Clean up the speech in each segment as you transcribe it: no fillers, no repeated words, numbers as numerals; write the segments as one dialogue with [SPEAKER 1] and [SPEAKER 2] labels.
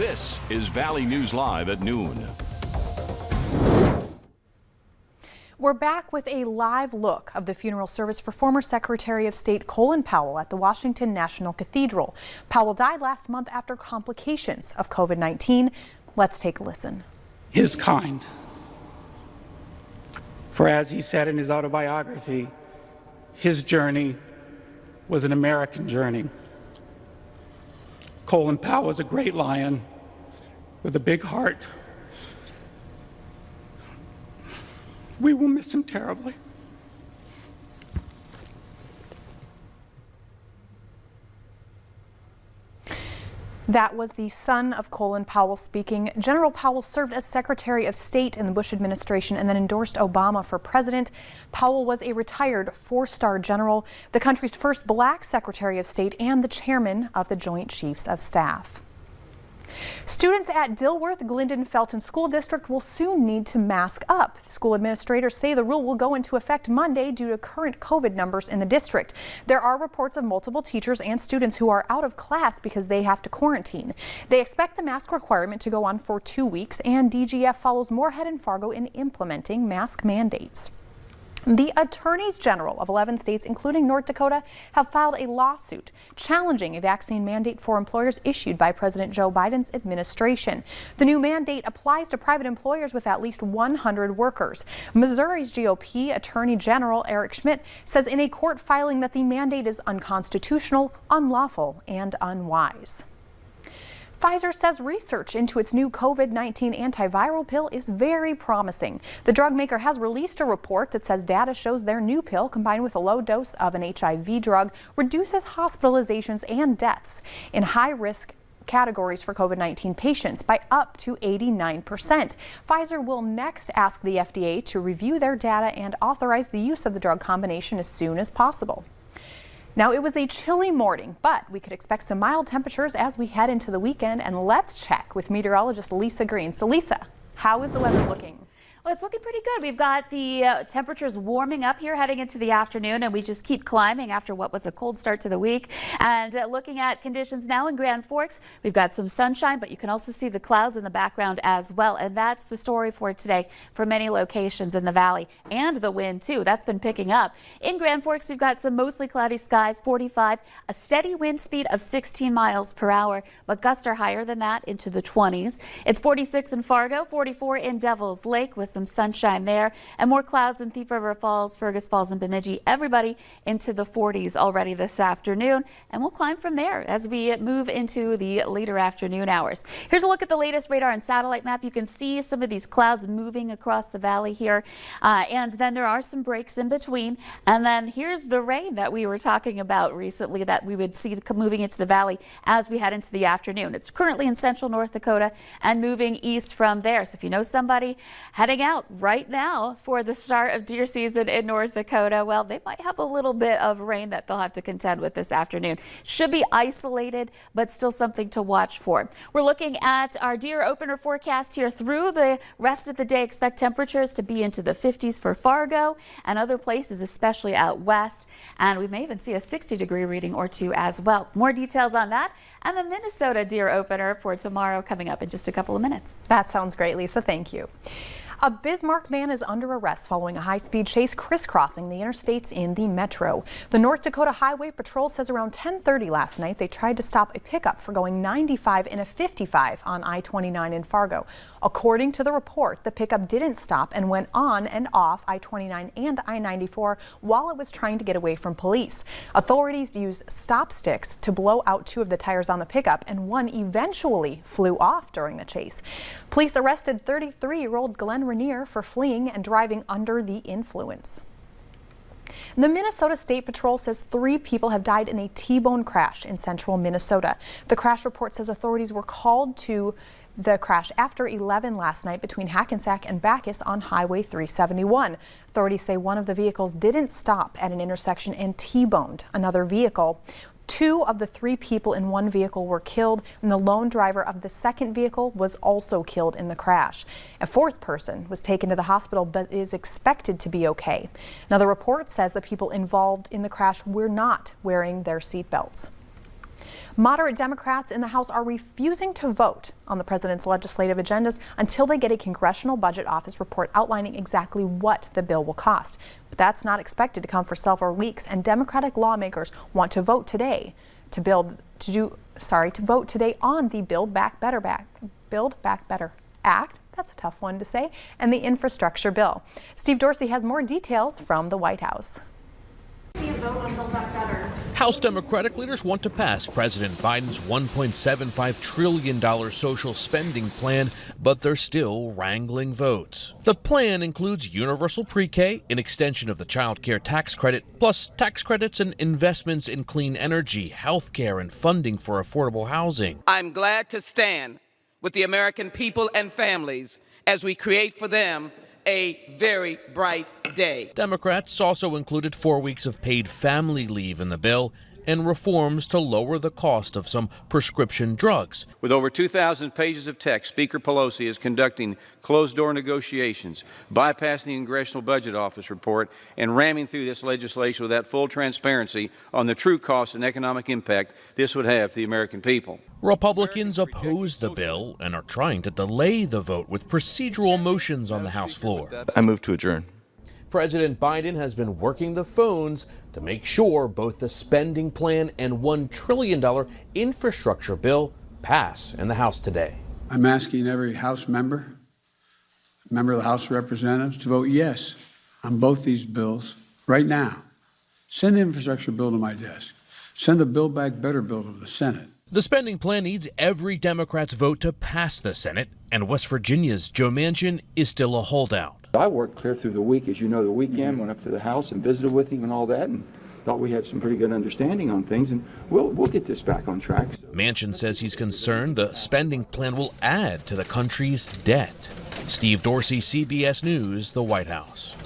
[SPEAKER 1] This is Valley News Live at noon.
[SPEAKER 2] We're back with a live look of the funeral service for former Secretary of State Colin Powell at the Washington National Cathedral. Powell died last month after complications of COVID-19. Let's take a listen.
[SPEAKER 3] His kind. For as he said in his autobiography, his journey was an American journey. Colin Powell was a great lion with a big heart. We will miss him terribly.
[SPEAKER 2] That was the son of Colin Powell speaking. General Powell served as Secretary of State in the Bush administration and then endorsed Obama for president. Powell was a retired four-star general, the country's first black Secretary of State, and the chairman of the Joint Chiefs of Staff. Students at Dilworth Glendon Felton School District will soon need to mask up. School administrators say the rule will go into effect Monday due to current COVID numbers in the district. There are reports of multiple teachers and students who are out of class because they have to quarantine. They expect the mask requirement to go on for 2 weeks, and DGF follows Moorhead and Fargo in implementing mask mandates. The attorneys general of 11 states, including North Dakota, have filed a lawsuit challenging a vaccine mandate for employers issued by President Joe Biden's administration. The new mandate applies to private employers with at least 100 workers. Missouri's GOP Attorney General Eric Schmidt says in a court filing that the mandate is unconstitutional, unlawful, and unwise. Pfizer says research into its new COVID-19 antiviral pill is very promising. The drug maker has released a report that says data shows their new pill, combined with a low dose of an HIV drug, reduces hospitalizations and deaths in high-risk categories for COVID-19 patients by up to 89%. Pfizer will next ask the FDA to review their data and authorize the use of the drug combination as soon as possible. Now, it was a chilly morning, but we could expect some mild temperatures as we head into the weekend. And let's check with meteorologist Lisa Green. So, Lisa, how is the weather looking?
[SPEAKER 4] Well, it's looking pretty good. We've got the temperatures warming up here heading into the afternoon, and we just keep climbing after what was a cold start to the week. And looking at conditions now in Grand Forks, we've got some sunshine, but you can also see the clouds in the background as well. And that's the story for today for many locations in the valley, and the wind too. That's been picking up. In Grand Forks, we've got some mostly cloudy skies, 45, a steady wind speed of 16 miles per hour, but gusts are higher than that into the 20s. It's 46 in Fargo, 44 in Devil's Lake with some sunshine there, and more clouds in Thief River Falls, Fergus Falls, and Bemidji. Everybody into the 40s already this afternoon, and we'll climb from there as we move into the later afternoon hours. Here's a look at the latest radar and satellite map. You can see some of these clouds moving across the valley here, and then there are some breaks in between. And then here's the rain that we were talking about recently that we would see moving into the valley as we head into the afternoon. It's currently in central North Dakota and moving east from there. So if you know somebody heading out right now for the start of deer season in North Dakota, well, they might have a little bit of rain that they'll have to contend with this afternoon. Should be isolated, but still something to watch for. We're looking at our deer opener forecast here through the rest of the day. Expect temperatures to be into the 50s for Fargo and other places, especially out west. And we may even see a 60-degree reading or two as well. More details on that and the Minnesota deer opener for tomorrow coming up in just a couple of minutes.
[SPEAKER 2] That sounds great, Lisa. Thank you. A Bismarck man is under arrest following a high-speed chase crisscrossing the interstates in the metro. The North Dakota Highway Patrol says around 10:30 last night they tried to stop a pickup for going 95 in a 55 on I-29 in Fargo. According to the report, the pickup didn't stop and went on and off I-29 and I-94 while it was trying to get away from police. Authorities used stop sticks to blow out 2 of the tires on the pickup, and 1 eventually flew off during the chase. Police arrested 33-year-old Glenn Raniere for fleeing and driving under the influence. The Minnesota State Patrol says 3 people have died in a T-bone crash in central Minnesota. The crash report says authorities were called to the crash after 11 last night between Hackensack and Bacchus on Highway 371. Authorities say one of the vehicles didn't stop at an intersection and T-boned another vehicle. 2 of the 3 people in one vehicle were killed, and the lone driver of the second vehicle was also killed in the crash. A 4th person was taken to the hospital but is expected to be okay. Now, the report says the people involved in the crash were not wearing their seatbelts. Moderate Democrats in the House are refusing to vote on the president's legislative agendas until they get a Congressional Budget Office report outlining exactly what the bill will cost. But that's not expected to come for several weeks, and Democratic lawmakers want to vote today vote today on the Build Back Better Act. That's a tough one to say, and the infrastructure bill. Steve Dorsey has more details from the White House.
[SPEAKER 5] House Democratic leaders want to pass President Biden's $1.75 trillion social spending plan, but they're still wrangling votes. The plan includes universal pre-K, an extension of the child care tax credit, plus tax credits and investments in clean energy, health care, and funding for affordable housing.
[SPEAKER 6] I'm glad to stand with the American people and families as we create for them a very bright day.
[SPEAKER 5] Democrats also included 4 weeks of paid family leave in the bill and reforms to lower the cost of some prescription drugs.
[SPEAKER 7] With over 2,000 pages of text, Speaker Pelosi is conducting closed-door negotiations, bypassing the Congressional Budget Office report, and ramming through this legislation without full transparency on the true cost and economic impact this would have to the American people.
[SPEAKER 5] Republicans oppose the bill and are trying to delay the vote with procedural motions on the House floor.
[SPEAKER 8] I move to adjourn.
[SPEAKER 5] President Biden has been working the phones to make sure both the spending plan and $1 trillion infrastructure bill pass in the House today.
[SPEAKER 9] I'm asking every House member of the House of Representatives to vote yes on both these bills right now. Send the infrastructure bill to my desk. Send the Build Back Better bill to the Senate.
[SPEAKER 5] The spending plan needs every Democrat's vote to pass the Senate, and West Virginia's Joe Manchin is still a holdout.
[SPEAKER 10] I worked clear through the week, as you know, the weekend, went up to the House and visited with him and all that, and thought we had some pretty good understanding on things, and we'll get this back on track.
[SPEAKER 5] Manchin says he's concerned the spending plan will add to the country's debt. Steve Dorsey, CBS News, the White House.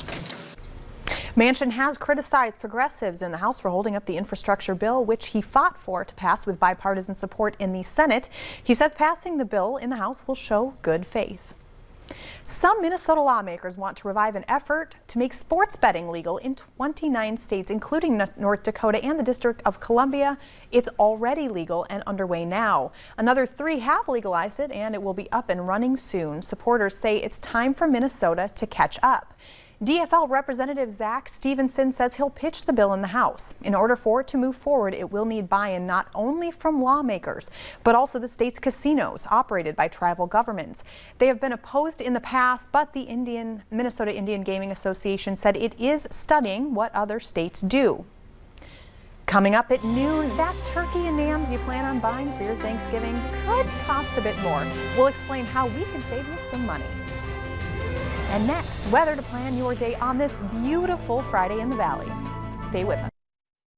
[SPEAKER 2] Manchin has criticized progressives in the House for holding up the infrastructure bill, which he fought for to pass with bipartisan support in the Senate. He says passing the bill in the House will show good faith. Some Minnesota lawmakers want to revive an effort to make sports betting legal in 29 states, including North Dakota and the District of Columbia. It's already legal and underway now. Another 3 have legalized it, and it will be up and running soon. Supporters say it's time for Minnesota to catch up. DFL Representative Zach Stevenson says he'll pitch the bill in the House. In order for it to move forward, it will need buy-in not only from lawmakers, but also the state's casinos operated by tribal governments. They have been opposed in the past, but the Minnesota Indian Gaming Association said it is studying what other states do. Coming up at noon, that turkey and yams you plan on buying for your Thanksgiving could cost a bit more. We'll explain how we can save you some money. And next, weather to plan your day on this beautiful Friday in the Valley. Stay with us.